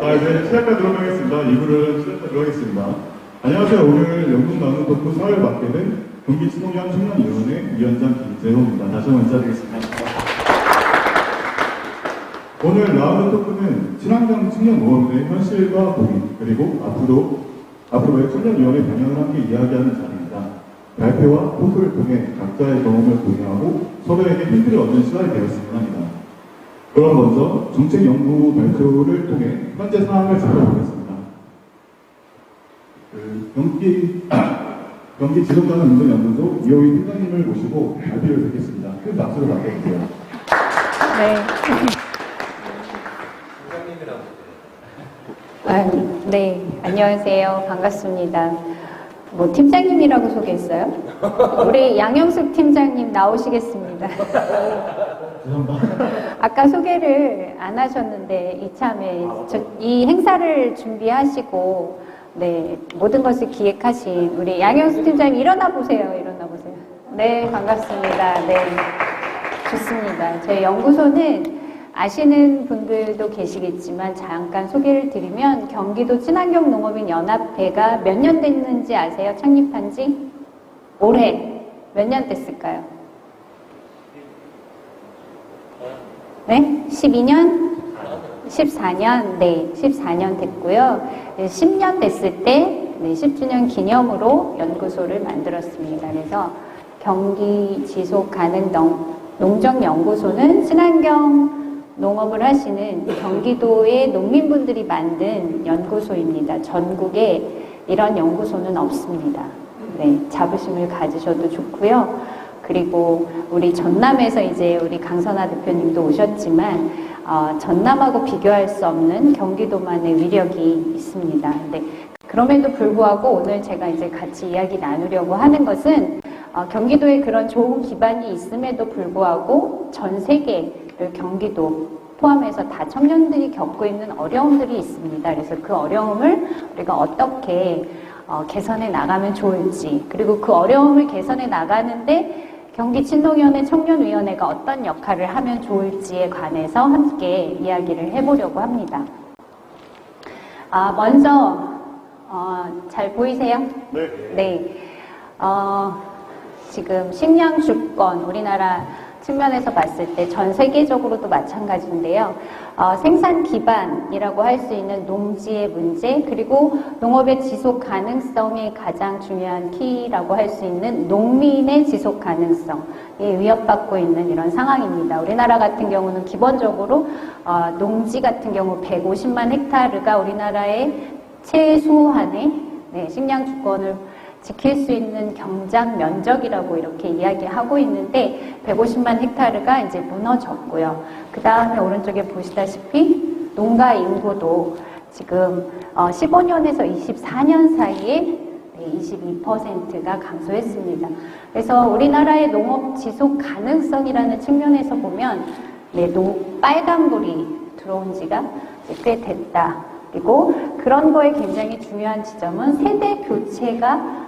네, 시작하도록 하겠습니다. 2부를 시작하도록 하겠습니다. 안녕하세요. 오늘 영국 나눔 토크 사회를 맡게 된 경기 친동형 청년위원회 위원장 김재홍입니다. 다시 한번 인사드리겠습니다. 오늘 나눔 토크는 친환경 청년 모험의 현실과 고민, 그리고 앞으로의 청년위원회 방향을 함께 이야기하는 자리입니다. 발표와 토크를 통해 각자의 경험을 공유하고 서로에게 힌트를 얻는 시간이 되었으면 합니다. 그럼 먼저 정책 연구 발표를 통해 현재 상황을 살펴보겠습니다. 경기 지속가능운동연구소 이호희 팀장님을 모시고 발표를 듣겠습니다. 큰 박수를 받아주세요. 네. 네, 안녕하세요. 반갑습니다. 뭐 팀장님이라고 소개했어요? 우리 양영숙 팀장님 나오시겠습니다. 아까 소개를 안 하셨는데 이참에 이 행사를 준비하시고 네, 모든 것을 기획하신 우리 양영숙 팀장님 일어나 보세요. 네, 반갑습니다. 네, 좋습니다. 저희 연구소는 아시는 분들도 계시겠지만 잠깐 소개를 드리면 경기도 친환경 농업인 연합회가 몇 년 됐는지 아세요? 창립한 지? 올해 몇 년 됐을까요? 네? 12년? 14년? 네, 14년 됐고요. 10년 됐을 때 10주년 기념으로 연구소를 만들었습니다. 그래서 경기 지속 가능 농정연구소는 친환경 농업을 하시는 경기도의 농민분들이 만든 연구소입니다. 전국에 이런 연구소는 없습니다. 네, 자부심을 가지셔도 좋고요. 그리고 우리 전남에서 이제 우리 강선아 대표님도 오셨지만 전남하고 비교할 수 없는 경기도만의 위력이 있습니다. 네, 그럼에도 불구하고 오늘 제가 이제 같이 이야기 나누려고 하는 것은 경기도에 그런 좋은 기반이 있음에도 불구하고 전 세계 경기도 포함해서 다 청년들이 겪고 있는 어려움들이 있습니다. 그래서 그 어려움을 우리가 어떻게 개선해 나가면 좋을지, 그리고 그 어려움을 개선해 나가는데 경기친동위원회 청년위원회가 어떤 역할을 하면 좋을지에 관해서 함께 이야기를 해보려고 합니다. 먼저 잘 보이세요? 네. 네. 지금 식량 주권, 우리나라 측면에서 봤을 때 전 세계적으로도 마찬가지인데요. 생산 기반이라고 할 수 있는 농지의 문제, 그리고 농업의 지속 가능성이 가장 중요한 키라고 할 수 있는 농민의 지속 가능성이 위협받고 있는 이런 상황입니다. 우리나라 같은 경우는 기본적으로 농지 같은 경우 150만 헥타르가 우리나라의 최소한의 식량 주권을 지킬 수 있는 경작 면적이라고 이렇게 이야기하고 있는데 150만 헥타르가 이제 무너졌고요. 그 다음에 오른쪽에 보시다시피 농가 인구도 지금 15년에서 24년 사이에 22%가 감소했습니다. 그래서 우리나라의 농업 지속 가능성이라는 측면에서 보면 빨간불이 들어온 지가 꽤 됐다. 그리고 그런 거에 굉장히 중요한 지점은 세대 교체가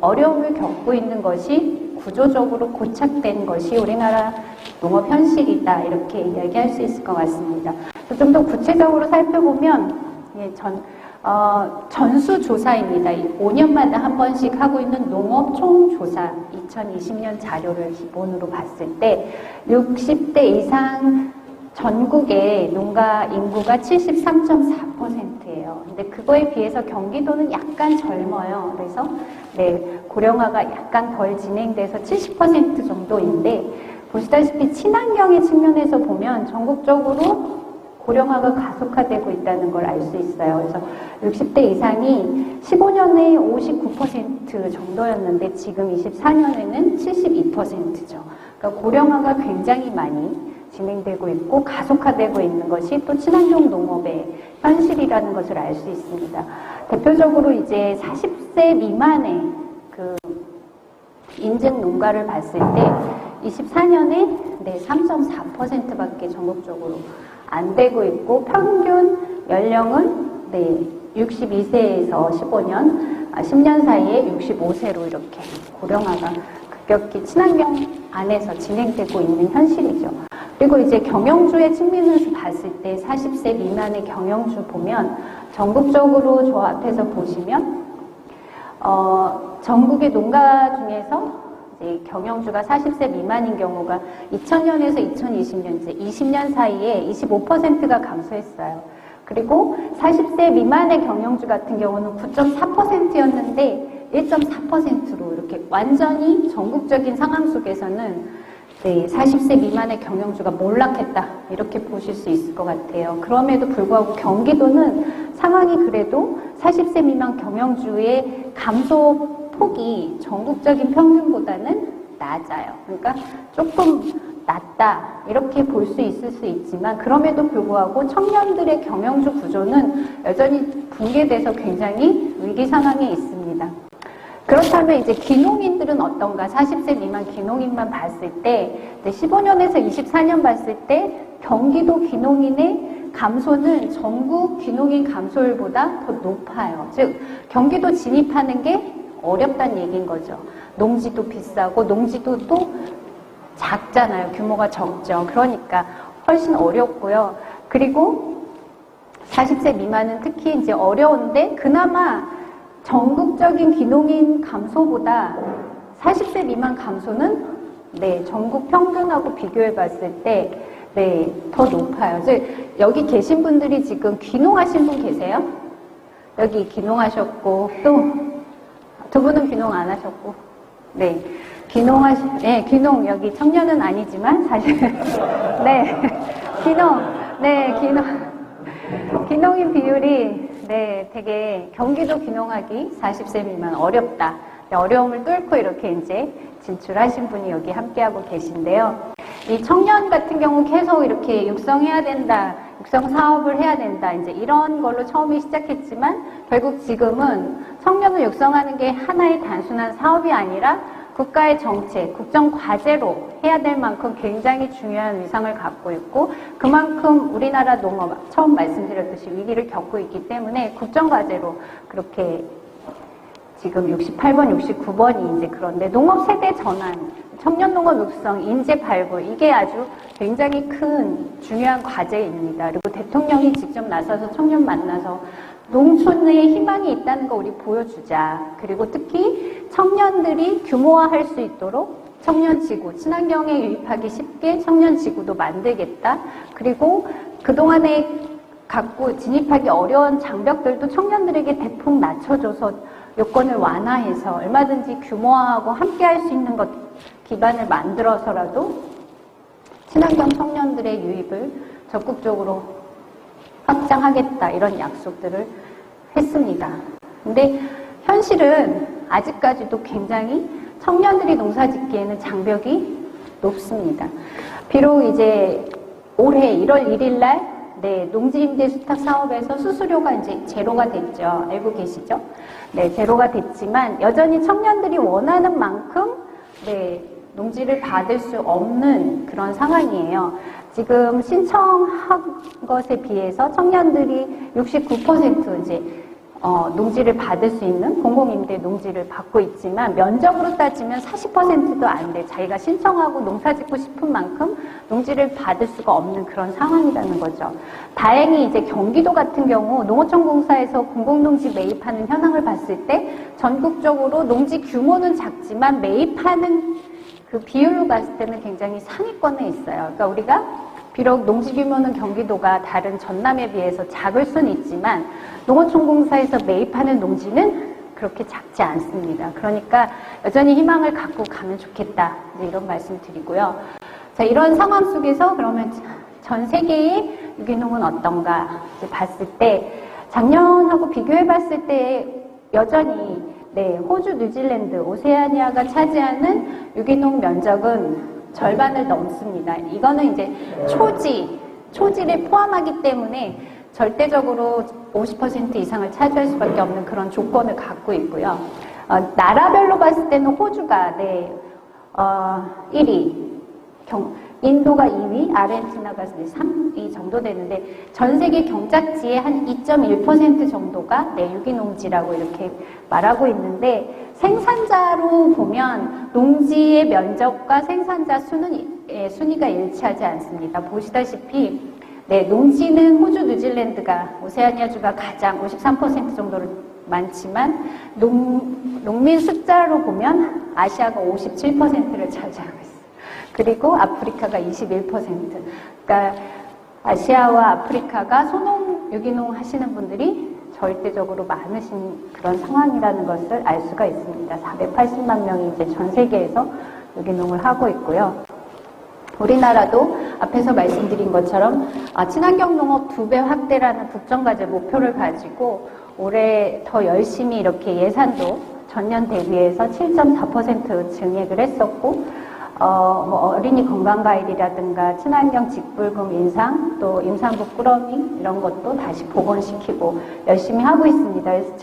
어려움을 겪고 있는 것이 구조적으로 고착된 것이 우리나라 농업 현실이다. 이렇게 이야기할 수 있을 것 같습니다. 좀 더 구체적으로 살펴보면 전수조사입니다. 5년마다 한 번씩 하고 있는 농업 총조사 2020년 자료를 기본으로 봤을 때 60대 이상 전국의 농가 인구가 73.4%예요. 근데 그거에 비해서 경기도는 약간 젊어요. 그래서 고령화가 약간 덜 진행돼서 70% 정도인데 보시다시피 친환경의 측면에서 보면 전국적으로 고령화가 가속화되고 있다는 걸 알 수 있어요. 그래서 60대 이상이 15년에 59% 정도였는데 지금 24년에는 72%죠. 그러니까 고령화가 굉장히 많이 진행되고 있고 가속화되고 있는 것이 또 친환경 농업의 현실이라는 것을 알 수 있습니다. 대표적으로 이제 40세 미만의 그 인증 농가를 봤을 때 24년에 3.4%밖에 전국적으로 안 되고 있고 평균 연령은 62세에서 15년, 10년 사이에 65세로 이렇게 고령화가 급격히 친환경 안에서 진행되고 있는 현실이죠. 그리고 이제 경영주의 측면에서 봤을 때 40세 미만의 경영주 보면 전국적으로 저 앞에서 보시면 전국의 농가 중에서 이제 경영주가 40세 미만인 경우가 2000년에서 2020년 이제 20년 사이에 25%가 감소했어요. 그리고 40세 미만의 경영주 같은 경우는 9.4%였는데 1.4%로 이렇게 완전히 전국적인 상황 속에서는 40세 미만의 경영주가 몰락했다 이렇게 보실 수 있을 것 같아요. 그럼에도 불구하고 경기도는 상황이 그래도 40세 미만 경영주의 감소 폭이 전국적인 평균보다는 낮아요. 그러니까 조금 낮다 이렇게 볼 수 있을 수 있지만 그럼에도 불구하고 청년들의 경영주 구조는 여전히 붕괴돼서 굉장히 위기 상황에 있습니다. 그렇다면 이제 귀농인들은 어떤가? 40세 미만 귀농인만 봤을 때 15년에서 24년 봤을 때 경기도 귀농인의 감소는 전국 귀농인 감소율보다 더 높아요. 즉 경기도 진입하는 게 어렵다는 얘기인 거죠. 농지도 비싸고 농지도 또 작잖아요. 규모가 적죠. 그러니까 훨씬 어렵고요. 그리고 40세 미만은 특히 이제 어려운데 그나마 전국적인 귀농인 감소보다 40세 미만 감소는 전국 평균하고 비교해 봤을 때 더 높아요. 여기 계신 분들이 지금 귀농하신 분 계세요? 여기 귀농하셨고 또 두 분은 귀농 안 하셨고 귀농 여기 청년은 아니지만 사실 귀농인 비율이 되게 경기도 귀농하기 40세 미만 어렵다. 어려움을 뚫고 이렇게 이제 진출하신 분이 여기 함께하고 계신데요. 이 청년 같은 경우 계속 이렇게 육성해야 된다, 육성 사업을 해야 된다, 이제 이런 걸로 처음에 시작했지만 결국 지금은 청년을 육성하는 게 하나의 단순한 사업이 아니라 국가의 정책, 국정 과제로 해야 될 만큼 굉장히 중요한 위상을 갖고 있고 그만큼 우리나라 농업, 처음 말씀드렸듯이 위기를 겪고 있기 때문에 국정 과제로 그렇게 지금 68번, 69번이 이제 그런데 농업 세대 전환, 청년 농업 육성, 인재 발굴 이게 아주 굉장히 큰 중요한 과제입니다. 그리고 대통령이 직접 나서서 청년 만나서 농촌에 희망이 있다는 거 우리 보여주자. 그리고 특히 청년들이 규모화할 수 있도록 청년지구, 친환경에 유입하기 쉽게 청년지구도 만들겠다. 그리고 그동안에 갖고 진입하기 어려운 장벽들도 청년들에게 대폭 낮춰줘서 요건을 완화해서 얼마든지 규모화하고 함께 할 수 있는 것 기반을 만들어서라도 친환경 청년들의 유입을 적극적으로 확장하겠다 이런 약속들을 했습니다. 근데 현실은 아직까지도 굉장히 청년들이 농사 짓기에는 장벽이 높습니다. 비록 이제 올해 1월 1일 날 농지임대 수탁 사업에서 수수료가 이제 제로가 됐죠. 알고 계시죠? 제로가 됐지만 여전히 청년들이 원하는 만큼 농지를 받을 수 없는 그런 상황이에요. 지금 신청한 것에 비해서 청년들이 69% 이제 농지를 받을 수 있는 공공임대 농지를 받고 있지만 면적으로 따지면 40%도 안 돼. 자기가 신청하고 농사 짓고 싶은 만큼 농지를 받을 수가 없는 그런 상황이라는 거죠. 다행히 이제 경기도 같은 경우 농어촌공사에서 공공농지 매입하는 현황을 봤을 때 전국적으로 농지 규모는 작지만 매입하는 그 비율로 봤을 때는 굉장히 상위권에 있어요. 그러니까 우리가 비록 농지 규모는 경기도가 다른 전남에 비해서 작을 수는 있지만 농어촌공사에서 매입하는 농지는 그렇게 작지 않습니다. 그러니까 여전히 희망을 갖고 가면 좋겠다. 이런 말씀 드리고요. 자, 이런 상황 속에서 그러면 전 세계의 유기농은 어떤가 봤을 때 작년하고 비교해 봤을 때 여전히 호주, 뉴질랜드, 오세아니아가 차지하는 유기농 면적은 절반을 넘습니다. 이거는 이제 초지를 포함하기 때문에 절대적으로 50% 이상을 차지할 수밖에 없는 그런 조건을 갖고 있고요. 나라별로 봤을 때는 호주가 1위, 인도가 2위, 아르헨티나가 3위 정도 되는데 전 세계 경작지의 한 2.1% 정도가 유기농지라고 이렇게 말하고 있는데 생산자로 보면 농지의 면적과 생산자 순위가 일치하지 않습니다. 보시다시피 농지는 호주, 뉴질랜드가 오세아니아주가 가장 53% 정도로 많지만 농민 숫자로 보면 아시아가 57%를 차지하고 있어요. 그리고 아프리카가 21%. 그러니까 아시아와 아프리카가 소농, 유기농 하시는 분들이 절대적으로 많으신 그런 상황이라는 것을 알 수가 있습니다. 480만 명이 이제 전 세계에서 유기농을 하고 있고요. 우리나라도 앞에서 말씀드린 것처럼 친환경 농업 2배 확대라는 국정과제 목표를 가지고 올해 더 열심히 이렇게 예산도 전년 대비해서 7.4% 증액을 했었고 어린이 건강과일이라든가 친환경 직불금 인상, 또 임산부 꾸러미 이런 것도 다시 복원시키고 열심히 하고 있습니다. 그래서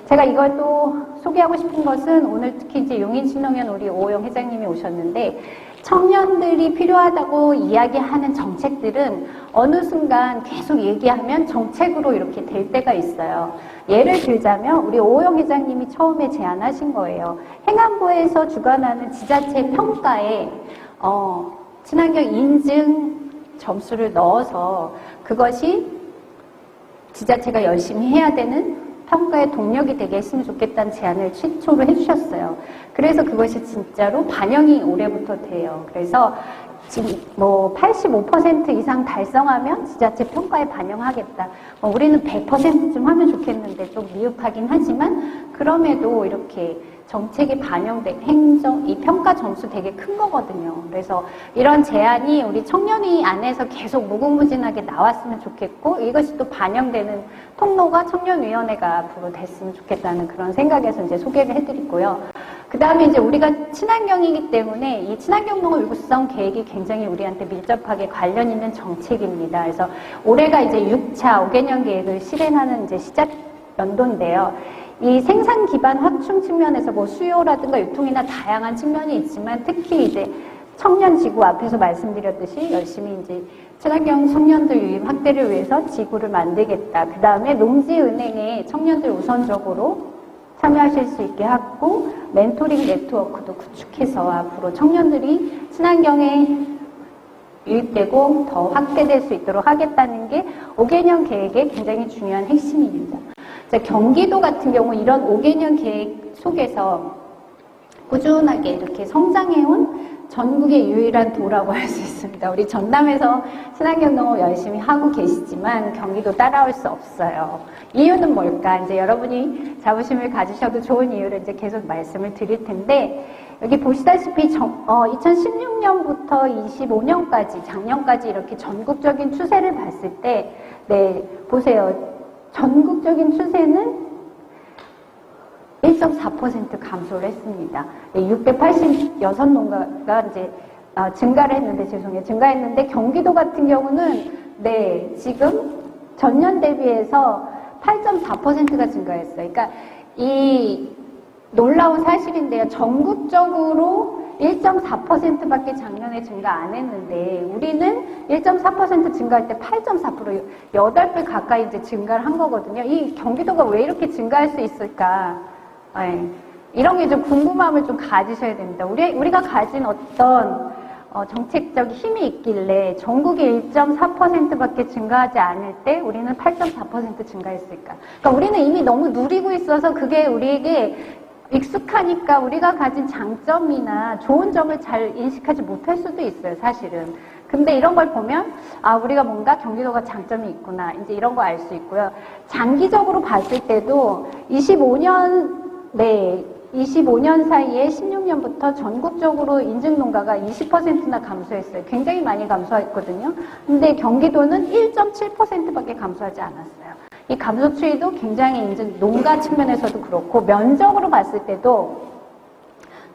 제가 이걸 또 소개하고 싶은 것은 오늘 특히 이제 용인신농연 우리 오호영 회장님이 오셨는데 청년들이 필요하다고 이야기하는 정책들은 어느 순간 계속 얘기하면 정책으로 이렇게 될 때가 있어요. 예를 들자면 우리 오호영 회장님이 처음에 제안하신 거예요. 행안부에서 주관하는 지자체 평가에 친환경 인증 점수를 넣어서 그것이 지자체가 열심히 해야 되는 평가의 동력이 되게 했으면 좋겠다는 제안을 최초로 해주셨어요. 그래서 그것이 진짜로 반영이 올해부터 돼요. 그래서 지금 85% 이상 달성하면 지자체 평가에 반영하겠다. 우리는 100%쯤 하면 좋겠는데 좀 미흡하긴 하지만 그럼에도 이렇게 정책에 반영된 이 평가 점수 되게 큰 거거든요. 그래서 이런 제안이 우리 청년위 안에서 계속 무궁무진하게 나왔으면 좋겠고 이것이 또 반영되는 통로가 청년위원회가 앞으로 됐으면 좋겠다는 그런 생각에서 이제 소개를 해드리고요. 그 다음에 이제 우리가 친환경이기 때문에 이 친환경 농업 일구성 계획이 굉장히 우리한테 밀접하게 관련 있는 정책입니다. 그래서 올해가 이제 6차 5개년 계획을 실행하는 이제 시작 연도인데요. 이 생산 기반 확충 측면에서 수요라든가 유통이나 다양한 측면이 있지만 특히 이제 청년 지구 앞에서 말씀드렸듯이 열심히 이제 친환경 청년들 유입 확대를 위해서 지구를 만들겠다. 그 다음에 농지은행에 청년들 우선적으로 참여하실 수 있게 하고 멘토링 네트워크도 구축해서 앞으로 청년들이 친환경에 유입되고 더 확대될 수 있도록 하겠다는 게 5개년 계획의 굉장히 중요한 핵심입니다. 경기도 같은 경우 이런 5개년 계획 속에서 꾸준하게 이렇게 성장해온 전국의 유일한 도라고 할 수 있습니다. 우리 전남에서 친환경 농업 열심히 하고 계시지만 경기도 따라올 수 없어요. 이유는 뭘까? 이제 여러분이 자부심을 가지셔도 좋은 이유를 이제 계속 말씀을 드릴 텐데 여기 보시다시피 2016년부터 25년까지 작년까지 이렇게 전국적인 추세를 봤을 때 보세요. 전국적인 추세는 1.4% 감소를 했습니다. 686농가가 이제 증가했는데 경기도 같은 경우는 지금 전년 대비해서 8.4%가 증가했어요. 그러니까 이 놀라운 사실인데요. 전국적으로 1.4%밖에 작년에 증가 안 했는데 우리는 1.4% 증가할 때 8.4% 8배 가까이 이제 증가를 한 거거든요. 이 경기도가 왜 이렇게 증가할 수 있을까? 이런 게 좀 궁금함을 좀 가지셔야 됩니다. 우리가 가진 어떤 정책적 힘이 있길래 전국이 1.4%밖에 증가하지 않을 때 우리는 8.4% 증가했을까? 그러니까 우리는 이미 너무 누리고 있어서 그게 우리에게 익숙하니까 우리가 가진 장점이나 좋은 점을 잘 인식하지 못할 수도 있어요, 사실은. 근데 이런 걸 보면 우리가 뭔가 경기도가 장점이 있구나. 이제 이런 거 알 수 있고요. 장기적으로 봤을 때도 25년 사이에 16년부터 전국적으로 인증농가가 20%나 감소했어요. 굉장히 많이 감소했거든요. 근데 경기도는 1.7%밖에 감소하지 않았어요. 이 감소 추이도 굉장히 이제 농가 측면에서도 그렇고 면적으로 봤을 때도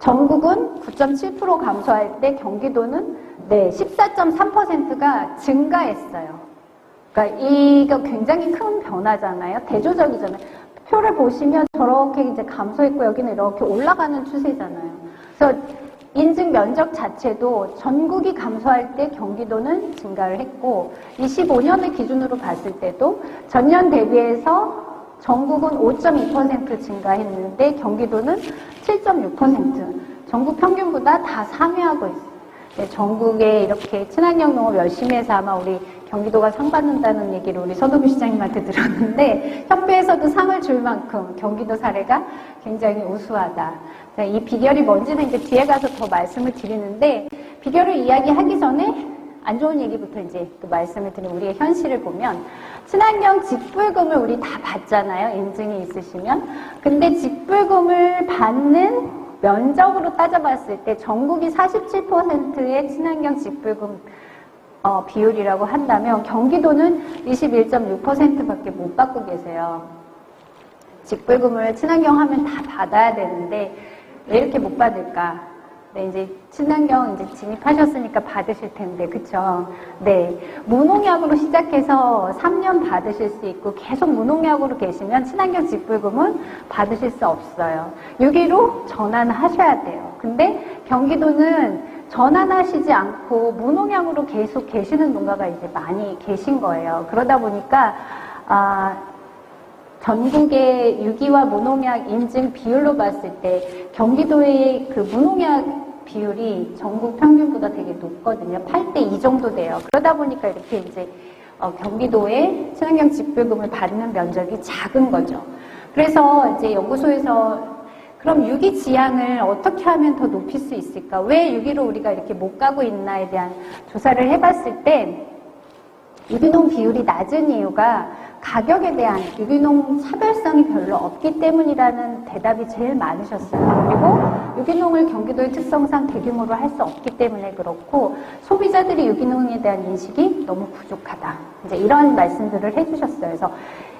전국은 9.7% 감소할 때 경기도는 14.3%가 증가했어요. 그러니까 이거 굉장히 큰 변화잖아요. 대조적이잖아요. 표를 보시면 저렇게 이제 감소했고 여기는 이렇게 올라가는 추세잖아요. 그래서 인증 면적 자체도 전국이 감소할 때 경기도는 증가를 했고 25년을 기준으로 봤을 때도 전년 대비해서 전국은 5.2% 증가했는데 경기도는 7.6%. 전국 평균보다 다 상회하고 있어요. 네, 전국에 이렇게 친환경 농업 열심히 해서 아마 우리 경기도가 상 받는다는 얘기를 우리 서동규 시장님한테 들었는데 협회에서도 상을 줄 만큼 경기도 사례가 굉장히 우수하다. 자, 이 비결이 뭔지는 이제 뒤에 가서 더 말씀을 드리는데 비결을 이야기하기 전에 안 좋은 얘기부터 이제 또 말씀을 드리면 우리의 현실을 보면 친환경 직불금을 우리 다 받잖아요. 인증이 있으시면. 근데 직불금을 받는 면적으로 따져봤을 때 전국이 47%의 친환경 직불금 비율이라고 한다면 경기도는 21.6%밖에 못 받고 계세요. 직불금을 친환경 하면 다 받아야 되는데 왜 이렇게 못 받을까? 네, 이제 친환경 이제 진입하셨으니까 받으실 텐데, 그쵸? 네. 무농약으로 시작해서 3년 받으실 수 있고 계속 무농약으로 계시면 친환경 직불금은 받으실 수 없어요. 6.15 전환하셔야 돼요. 근데 경기도는 전환하시지 않고 무농약으로 계속 계시는 농가가 이제 많이 계신 거예요. 그러다 보니까, 전국의 유기와 무농약 인증 비율로 봤을 때 경기도의 그 무농약 비율이 전국 평균보다 되게 높거든요. 8대2 정도 돼요. 그러다 보니까 이렇게 이제 경기도의 친환경 직불금을 받는 면적이 작은 거죠. 그래서 이제 연구소에서 그럼 유기 지향을 어떻게 하면 더 높일 수 있을까? 왜 유기로 우리가 이렇게 못 가고 있나에 대한 조사를 해봤을 때 유기농 비율이 낮은 이유가 가격에 대한 유기농 차별성이 별로 없기 때문이라는 대답이 제일 많으셨어요. 그리고 유기농을 경기도의 특성상 대규모로 할 수 없기 때문에 그렇고 소비자들이 유기농에 대한 인식이 너무 부족하다. 이제 이런 말씀들을 해주셨어요. 그래서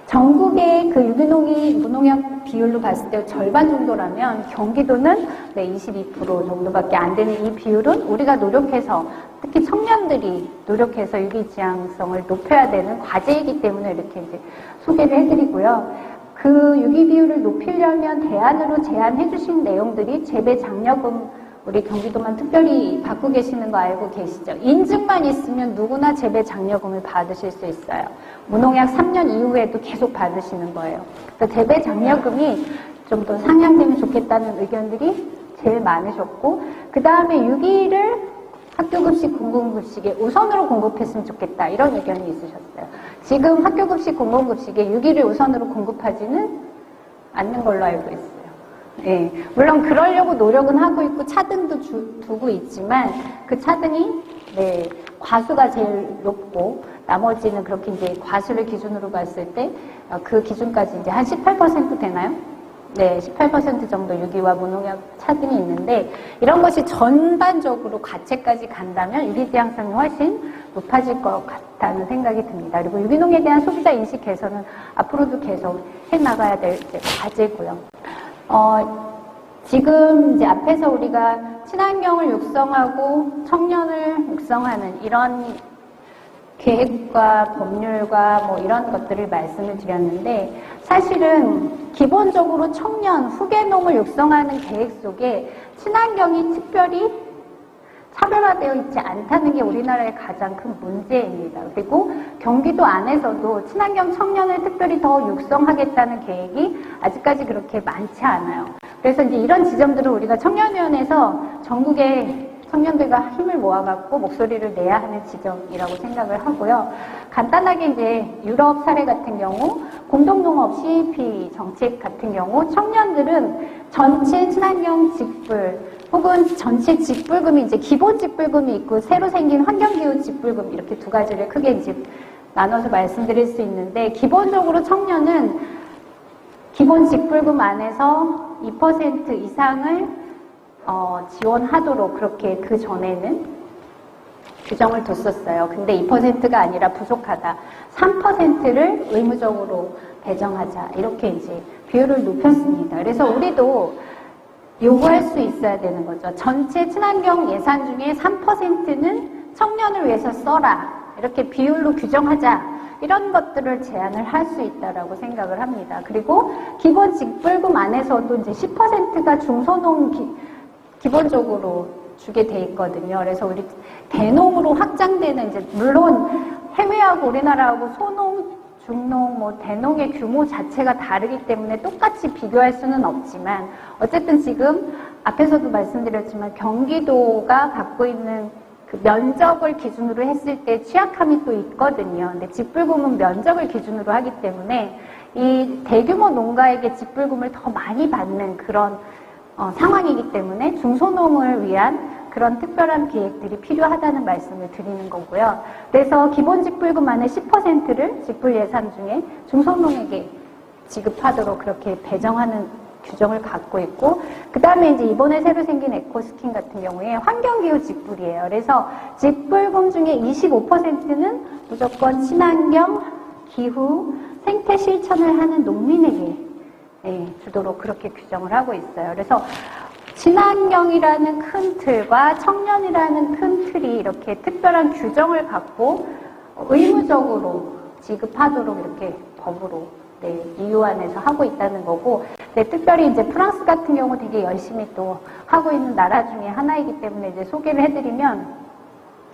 전국의 그 유기농이 무농약 비율로 봤을 때 절반 정도라면 경기도는 22% 정도밖에 안 되는 이 비율은 우리가 노력해서 특히 청년들이 노력해서 유기지향성을 높여야 되는 과제이기 때문에 이렇게 이제 소개를 해드리고요. 그 유기 비율을 높이려면 대안으로 제안해 주신 내용들이 재배 장려금 우리 경기도만 특별히 받고 계시는 거 알고 계시죠? 인증만 있으면 누구나 재배 장려금을 받으실 수 있어요. 무농약 3년 이후에도 계속 받으시는 거예요. 그러니까 재배 장려금이 좀 더 상향되면 좋겠다는 의견들이 제일 많으셨고 그 다음에 유기를 학교급식, 공공급식에 우선으로 공급했으면 좋겠다 이런 의견이 있으셨어요. 지금 학교급식, 공공급식에 유기를 우선으로 공급하지는 않는 걸로 알고 있어요. 예, 물론 그러려고 노력은 하고 있고 차등도 두고 있지만 그 차등이 과수가 제일 높고 나머지는 그렇게 이제 과수를 기준으로 봤을 때 그 기준까지 이제 한 18% 되나요? 네, 18% 정도 유기와 무농약 차등이 있는데 이런 것이 전반적으로 가채까지 간다면 유기지향성이 훨씬 높아질 것 같다는 생각이 듭니다. 그리고 유기농에 대한 소비자 인식 개선은 앞으로도 계속 해나가야 될 과제고요. 지금 이제 앞에서 우리가 친환경을 육성하고 청년을 육성하는 이런 계획과 법률과 뭐 이런 것들을 말씀을 드렸는데 사실은 기본적으로 청년, 후계농을 육성하는 계획 속에 친환경이 특별히 차별화되어 있지 않다는 게 우리나라의 가장 큰 문제입니다. 그리고 경기도 안에서도 친환경 청년을 특별히 더 육성하겠다는 계획이 아직까지 그렇게 많지 않아요. 그래서 이제 이런 지점들을 우리가 청년위원회에서 전국의 청년들과 힘을 모아갖고 목소리를 내야 하는 지점이라고 생각을 하고요. 간단하게 이제 유럽 사례 같은 경우 공동농업 CAP 정책 같은 경우 청년들은 전체 친환경 직불 혹은 전체 직불금이 이제 기본 직불금이 있고 새로 생긴 환경기후 직불금 이렇게 두 가지를 크게 이제 나눠서 말씀드릴 수 있는데 기본적으로 청년은 기본 직불금 안에서 2% 이상을 지원하도록 그렇게 그 전에는 규정을 뒀었어요. 근데 2%가 아니라 부족하다. 3%를 의무적으로 배정하자. 이렇게 이제 비율을 높였습니다. 그래서 우리도 요구할 수 있어야 되는 거죠. 전체 친환경 예산 중에 3%는 청년을 위해서 써라. 이렇게 비율로 규정하자. 이런 것들을 제안을 할 수 있다라고 생각을 합니다. 그리고 기본 직불금 안에서도 이제 10%가 중소농 기본적으로 주게 돼 있거든요. 그래서 우리 대농으로 확장되는 이제 물론 해외하고 우리나라하고 소농, 중농, 뭐 대농의 규모 자체가 다르기 때문에 똑같이 비교할 수는 없지만 어쨌든 지금 앞에서도 말씀드렸지만 경기도가 갖고 있는 그 면적을 기준으로 했을 때 취약함이 또 있거든요. 근데 직불금은 면적을 기준으로 하기 때문에 이 대규모 농가에게 직불금을 더 많이 받는 그런 상황이기 때문에 중소농을 위한 그런 특별한 계획들이 필요하다는 말씀을 드리는 거고요. 그래서 기본 직불금 안에 10%를 직불 예산 중에 중소농에게 지급하도록 그렇게 배정하는 규정을 갖고 있고, 그 다음에 이제 이번에 새로 생긴 에코스킨 같은 경우에 환경기후 직불이에요. 그래서 직불금 중에 25%는 무조건 친환경, 기후, 생태 실천을 하는 농민에게 주도록 그렇게 규정을 하고 있어요. 그래서 친환경이라는 큰 틀과 청년이라는 큰 틀이 이렇게 특별한 규정을 갖고 의무적으로 지급하도록 이렇게 법으로 EU안에서 하고 있다는 거고, 특별히 이제 프랑스 같은 경우 되게 열심히 또 하고 있는 나라 중에 하나이기 때문에 이제 소개를 해드리면,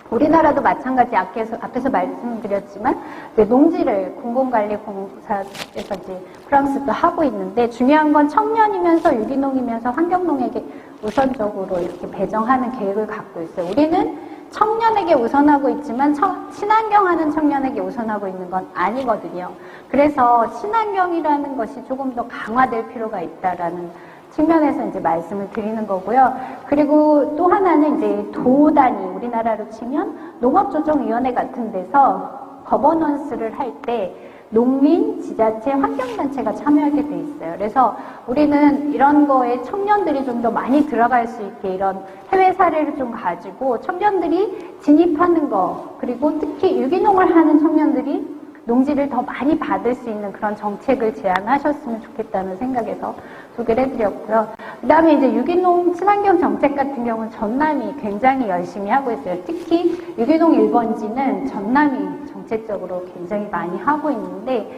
우리나라도 마찬가지 앞에서 말씀드렸지만 농지를 공공관리공사에서 이제 프랑스도 하고 있는데, 중요한 건 청년이면서 유기농이면서 환경농에게 우선적으로 이렇게 배정하는 계획을 갖고 있어요. 우리는 청년에게 우선하고 있지만 친환경하는 청년에게 우선하고 있는 건 아니거든요. 그래서 친환경이라는 것이 조금 더 강화될 필요가 있다라는 측면에서 이제 말씀을 드리는 거고요. 그리고 또 하나는 이제 도 단위, 우리나라로 치면 농업조정위원회 같은 데서 거버넌스를 할 때 농민, 지자체, 환경단체가 참여하게 돼 있어요. 그래서 우리는 이런 거에 청년들이 좀 더 많이 들어갈 수 있게 이런 해외 사례를 좀 가지고 청년들이 진입하는 거, 그리고 특히 유기농을 하는 청년들이 농지를 더 많이 받을 수 있는 그런 정책을 제안하셨으면 좋겠다는 생각에서 소개를 해드렸고요. 그 다음에 이제 유기농 친환경 정책 같은 경우는 전남이 굉장히 열심히 하고 있어요. 특히 유기농 1번지는 전남이 정책적으로 굉장히 많이 하고 있는데,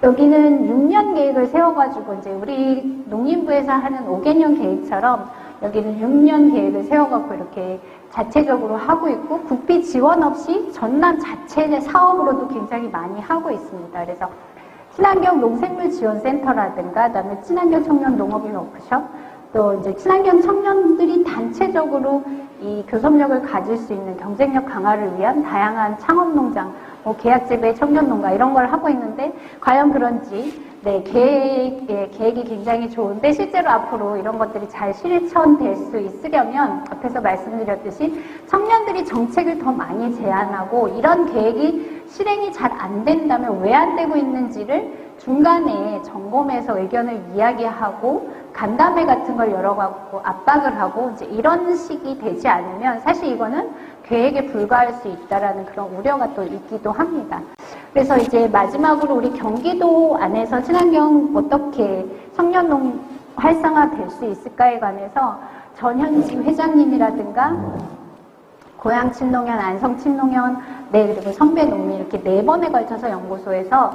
여기는 6년 계획을 세워가지고 이제 우리 농림부에서 하는 5개년 계획처럼 여기는 6년 계획을 세워갖고 이렇게 자체적으로 하고 있고, 국비 지원 없이 전남 자체 사업으로도 굉장히 많이 하고 있습니다. 그래서 친환경 농생물 지원센터라든가, 그다음에 친환경 청년 농업인 워크숍, 또 이제 친환경 청년들이 단체적으로 이 교섭력을 가질 수 있는 경쟁력 강화를 위한 다양한 창업농장, 계약재배 청년농가 이런 걸 하고 있는데, 과연 그런지 계획이 굉장히 좋은데 실제로 앞으로 이런 것들이 잘 실천될 수 있으려면 앞에서 말씀드렸듯이 청년들이 정책을 더 많이 제안하고, 이런 계획이 실행이 잘 안 된다면 왜 안 되고 있는지를 중간에 점검해서 의견을 이야기하고 간담회 같은 걸 열어갖고 압박을 하고 이제 이런 식이 되지 않으면 사실 이거는 계획에 불과할 수 있다라는 그런 우려가 또 있기도 합니다. 그래서 이제 마지막으로 우리 경기도 안에서 친환경 어떻게 청년농 활성화 될 수 있을까에 관해서 전현지 회장님이라든가 고양 친농연, 안성 친농연, 그리고 선배 농민 이렇게 4번에 걸쳐서 연구소에서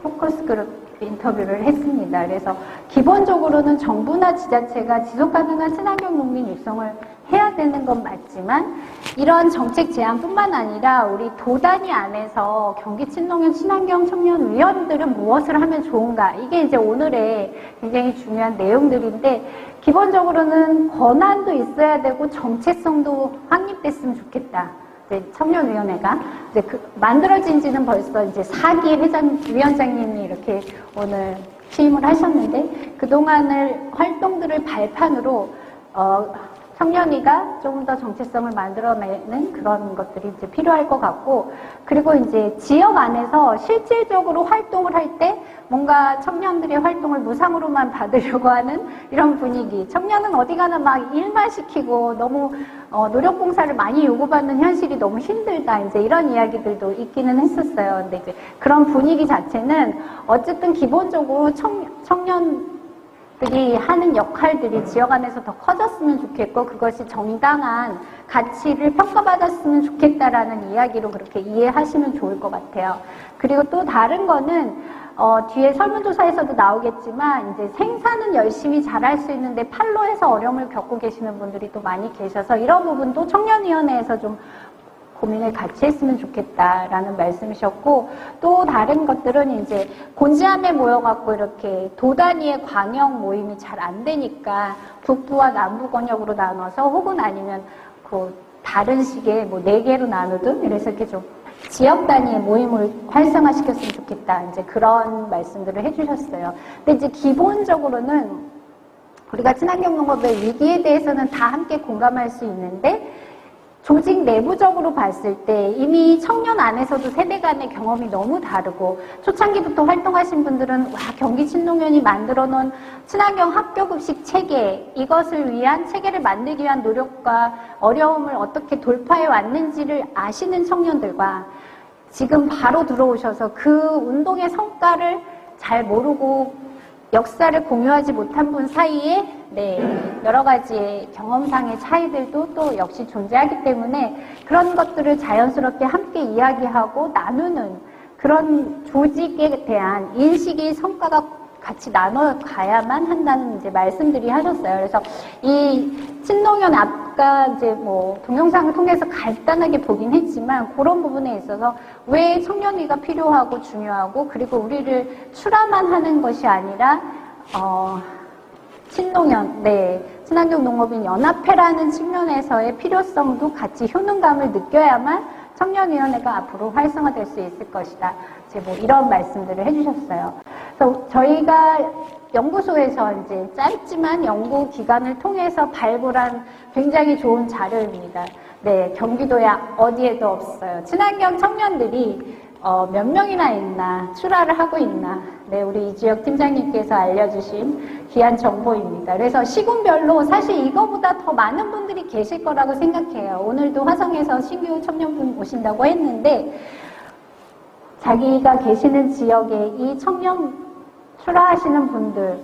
포커스 그룹 인터뷰를 했습니다. 그래서 기본적으로는 정부나 지자체가 지속가능한 친환경 농민 육성을 해야 되는 건 맞지만, 이런 정책 제안뿐만 아니라 우리 도 단위 안에서 경기 친농연 친환경 청년 위원들은 무엇을 하면 좋은가, 이게 이제 오늘의 굉장히 중요한 내용들인데, 기본적으로는 권한도 있어야 되고 정체성도 확립됐으면 좋겠다. 청년위원회가 이제 만들어진 지는 벌써 이제 4기 위원장님이 이렇게 오늘 취임을 하셨는데, 그동안을 활동들을 발판으로 청년위가 조금 더 정체성을 만들어내는 그런 것들이 이제 필요할 것 같고, 그리고 이제 지역 안에서 실질적으로 활동을 할 때 뭔가 청년들의 활동을 무상으로만 받으려고 하는 이런 분위기, 청년은 어디 가나 막 일만 시키고 너무 노력봉사를 많이 요구받는 현실이 너무 힘들다, 이제 이런 이야기들도 있기는 했었어요. 근데 이제 그런 분위기 자체는 어쨌든 기본적으로 청년 들이 하는 역할들이 지역 안에서 더 커졌으면 좋겠고 그것이 정당한 가치를 평가받았으면 좋겠다라는 이야기로 그렇게 이해하시면 좋을 것 같아요. 그리고 또 다른 거는 뒤에 설문조사에서도 나오겠지만 이제 생산은 열심히 잘할 수 있는데 판로에서 어려움을 겪고 계시는 분들이 또 많이 계셔서 이런 부분도 청년위원회에서 좀 고민을 같이 했으면 좋겠다라는 말씀이셨고 또 다른 것들은 이제 곤지암에 모여갖고 이렇게 도 단위의 광역 모임이 잘 안 되니까 북부와 남부 권역으로 나눠서 혹은 아니면 그 다른 식의 뭐 4개로 나누든 이래서 이렇게 좀 지역 단위의 모임을 활성화시켰으면 좋겠다. 이제 그런 말씀들을 해주셨어요. 근데 이제 기본적으로는 우리가 친환경 농업의 위기에 대해서는 다 함께 공감할 수 있는데 조직 내부적으로 봤을 때 이미 청년 안에서도 세대 간의 경험이 너무 다르고 초창기부터 활동하신 분들은 와 경기 친농연이 만들어 놓은 친환경 학교급식 체계 이것을 위한 체계를 만들기 위한 노력과 어려움을 어떻게 돌파해 왔는지를 아시는 청년들과 지금 바로 들어오셔서 그 운동의 성과를 잘 모르고 역사를 공유하지 못한 분 사이에 여러 가지의 경험상의 차이들도 또 역시 존재하기 때문에 그런 것들을 자연스럽게 함께 이야기하고 나누는 그런 조직에 대한 인식이 성과가 같이 나눠가야만 한다는 이제 말씀들이 하셨어요. 그래서 이 친농연 아까 이제 뭐 동영상을 통해서 간단하게 보긴 했지만 그런 부분에 있어서 왜 청년위가 필요하고 중요하고 그리고 우리를 출하만 하는 것이 아니라 친농연, 친환경 농업인 연합회라는 측면에서의 필요성도 같이 효능감을 느껴야만 청년위원회가 앞으로 활성화될 수 있을 것이다. 이제 뭐 이런 말씀들을 해주셨어요. 그래서 저희가 연구소에서 이제 짧지만 연구 기간을 통해서 발굴한 굉장히 좋은 자료입니다. 경기도에 어디에도 없어요. 친환경 청년들이 몇 명이나 있나, 출하를 하고 있나. 우리 이주혁 팀장님께서 알려주신 귀한 정보입니다. 그래서 시군별로 사실 이거보다 더 많은 분들이 계실 거라고 생각해요. 오늘도 화성에서 신규 청년분 오신다고 했는데 자기가 계시는 지역에 이 청년 출하하시는 분들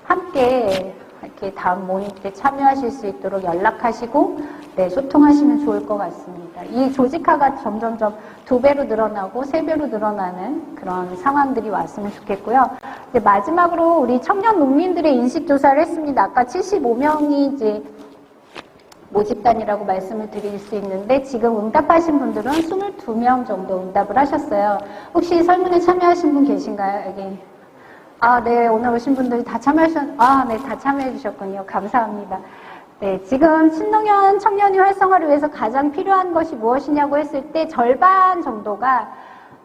함께 이렇게 다음 모임 때 참여하실 수 있도록 연락하시고 소통하시면 좋을 것 같습니다. 이 조직화가 점점점 2배로 늘어나고 3배로 늘어나는 그런 상황들이 왔으면 좋겠고요. 이제 마지막으로 우리 청년 농민들의 인식 조사를 했습니다. 아까 75명이 이제 모집단이라고 말씀을 드릴 수 있는데 지금 응답하신 분들은 22명 정도 응답을 하셨어요. 혹시 설문에 참여하신 분 계신가요? 여기. 오늘 오신 분들이 다 다 참여해 주셨군요. 감사합니다. 지금 친농연 청년위 활성화를 위해서 가장 필요한 것이 무엇이냐고 했을 때 절반 정도가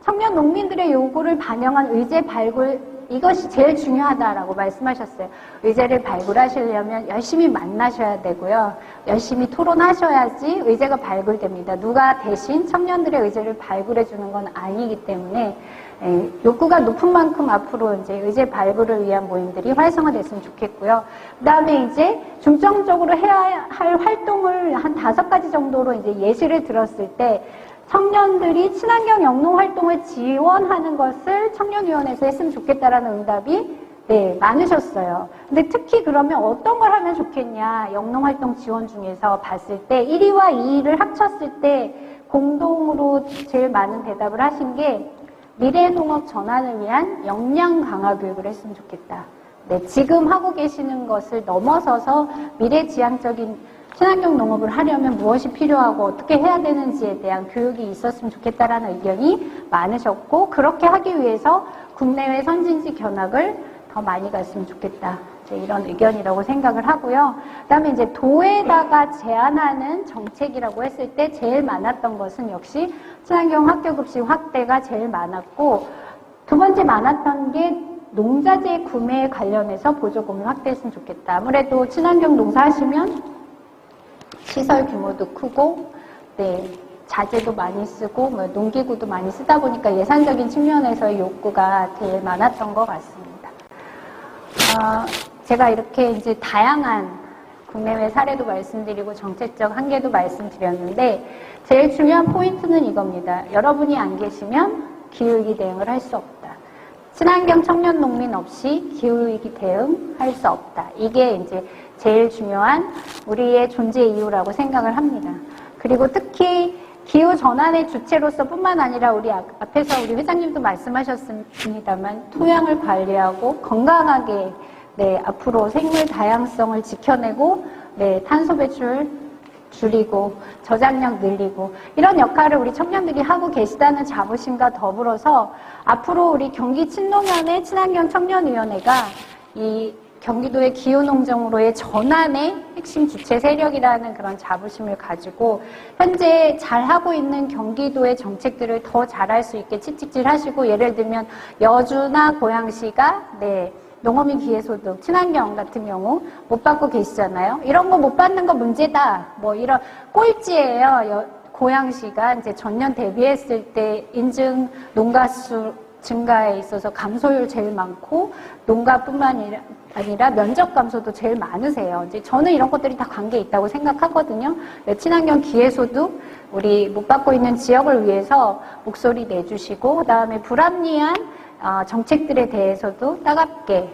청년 농민들의 요구를 반영한 의제 발굴 이것이 제일 중요하다라고 말씀하셨어요. 의제를 발굴하시려면 열심히 만나셔야 되고요. 열심히 토론하셔야지 의제가 발굴됩니다. 누가 대신 청년들의 의제를 발굴해 주는 건 아니기 때문에 욕구가 높은 만큼 앞으로 이제 의제 발굴을 위한 모임들이 활성화됐으면 좋겠고요. 그 다음에 이제 중점적으로 해야 할 활동을 한 5가지 정도로 이제 예시를 들었을 때 청년들이 친환경 영농 활동을 지원하는 것을 청년위원회에서 했으면 좋겠다라는 응답이 많으셨어요. 근데 특히 그러면 어떤 걸 하면 좋겠냐, 영농 활동 지원 중에서 봤을 때 1위와 2위를 합쳤을 때 공동으로 제일 많은 대답을 하신 게 미래농업 전환을 위한 역량 강화 교육을 했으면 좋겠다. 지금 하고 계시는 것을 넘어서서 미래지향적인 친환경 농업을 하려면 무엇이 필요하고 어떻게 해야 되는지에 대한 교육이 있었으면 좋겠다라는 의견이 많으셨고 그렇게 하기 위해서 국내외 선진지 견학을 더 많이 갔으면 좋겠다. 이런 의견이라고 생각을 하고요. 그 다음에 이제 도에다가 제안하는 정책이라고 했을 때 제일 많았던 것은 역시 친환경 학교급식 확대가 제일 많았고 2번째 많았던 게 농자재 구매에 관련해서 보조금을 확대했으면 좋겠다. 아무래도 친환경 농사 하시면 시설 규모도 크고 자재도 많이 쓰고 농기구도 많이 쓰다 보니까 예산적인 측면에서의 욕구가 제일 많았던 것 같습니다. 제가 이렇게 이제 다양한 국내외 사례도 말씀드리고 정책적 한계도 말씀드렸는데 제일 중요한 포인트는 이겁니다. 여러분이 안 계시면 기후위기 대응을 할 수 없다. 친환경 청년 농민 없이 기후위기 대응할 수 없다. 이게 이제 제일 중요한 우리의 존재 이유라고 생각을 합니다. 그리고 특히 기후 전환의 주체로서 뿐만 아니라 우리 앞에서 우리 회장님도 말씀하셨습니다만 토양을 관리하고 건강하게 앞으로 생물 다양성을 지켜내고 탄소 배출 줄이고 저장량 늘리고 이런 역할을 우리 청년들이 하고 계시다는 자부심과 더불어서 앞으로 우리 경기 친노년의 친환경 청년위원회가 이 경기도의 기후농정으로의 전환의 핵심 주체 세력이라는 그런 자부심을 가지고 현재 잘하고 있는 경기도의 정책들을 더 잘할 수 있게 채찍질하시고 예를 들면 여주나 고양시가 농어민 기회소득, 친환경 같은 경우 못 받고 계시잖아요. 이런 거 못 받는 거 문제다. 뭐 이런 꼴찌예요. 고양시가 이제 전년 대비했을 때 인증 농가수 증가에 있어서 감소율 제일 많고 농가뿐만 아니라 면적 감소도 제일 많으세요. 이제 저는 이런 것들이 다 관계 있다고 생각하거든요. 친환경 기회소득 우리 못 받고 있는 지역을 위해서 목소리 내주시고 그다음에 불합리한 정책들에 대해서도 따갑게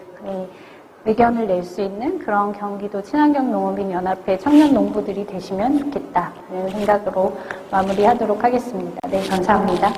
의견을 낼 수 있는 그런 경기도 친환경 농어민 연합회 청년 농부들이 되시면 좋겠다. 이런 생각으로 마무리하도록 하겠습니다. 네, 감사합니다.